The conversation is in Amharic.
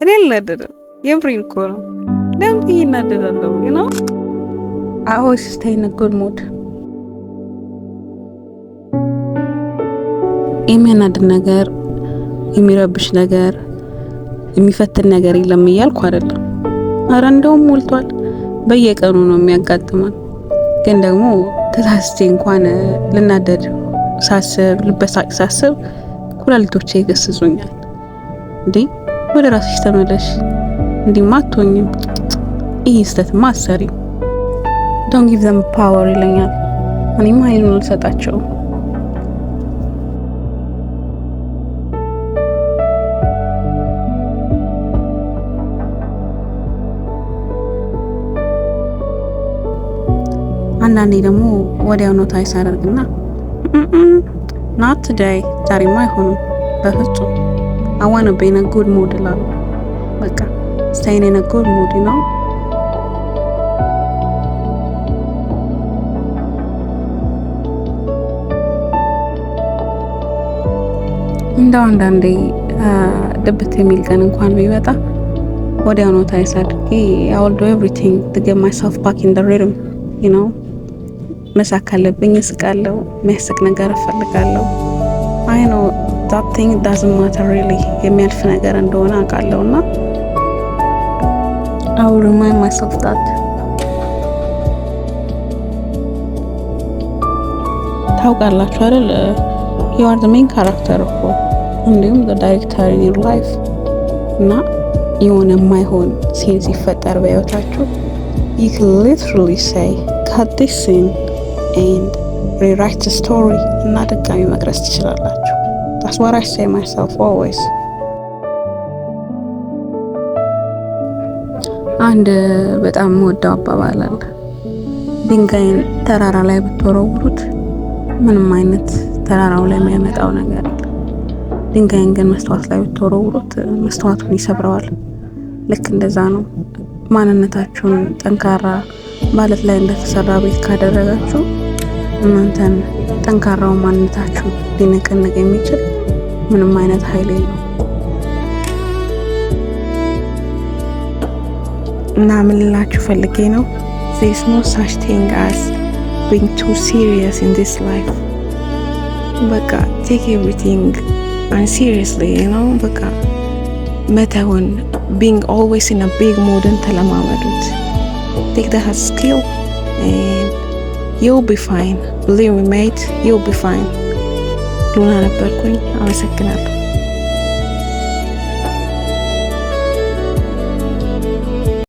እኔ አልናደድም። የምሬን እኮ ነው። ለምን ይናደዳለሁ? I always stay in a good mood. የሚያናድድ ነገር፣ የሚረብሽ ነገር፣ የሚፈትን ነገር የለም እያልኩ አይደለም። ኧረ እንደውም ሞልቷል። በየቀኑ ነው የሚያጋጥመን። ግን ደግሞ ተሳስቼ እንኳን ልናደድ ሳስብ፣ ልበሳጭ ሳስብ ኩላሊቶቼ ይገስጹኛል። እንዴ ወደ ራስሽ ተመለሽ፣ እንዲህማ አትሆኝም፣ ይህ ስተትማ አሰሪም don't give them power ይለኛል። እኔም ኃይሉን አልሰጣቸውም። አንዳንዴ ደግሞ ወዲያው ኖታይስ አደርግና not today ዛሬማ አይሆንም በፍጹም I want to be in a good mood እላለሁ። በቃ staying in a good mood ነው። እንደው አንዳንዴ ድብት የሚል ቀን እንኳን ቢመጣ ወዲያው ኖታይስ አድርጌ I will do everything to get myself back in the rhythm, መሳቅ ካለብኝ እስቃለሁ፣ የሚያስቅ ነገር እፈልጋለሁ። I know that thing doesn't matter really የሚያልፍ ነገር እንደሆነ አውቃለሁና I will remind myself that ታውቃላችሁ አይደል you are the main character እኮ እንዲሁም the director in your life እና የሆነ የማይሆን ሲን ሲፈጠር በህይወታችሁ you can literally say cut this scene and rewrite the story እና ድጋሚ መቅረጽ ትችላላችሁ። that's what I say myself always። አንድ በጣም ወዳው አባባል አለ። ድንጋይን ተራራ ላይ ብትወረውሩት ምንም አይነት ተራራው ላይ የሚያመጣው ነገር የለም። ድንጋይን ግን መስታወት ላይ ብትወረውሩት መስታወቱን ይሰብረዋል። ልክ እንደዛ ነው። ማንነታችሁን ጠንካራ ማለት ላይ እንደተሰራ ቤት ካደረጋችሁ እናንተን ጠንካራው ማንነታችሁን ሊነቀነቅ የሚችል ምንም አይነት ኃይል የለም። እና ምን ልላችሁ ፈልጌ ነው there is no such thing as being too serious in this life። በቃ take everything seriously, በቃ መተውን being always in a big mood ተለማመዱት። take that as skill and you'll be fine. Believe me mate, you'll be fine። ሉና ነበርኩኝ። አመሰግናለሁ።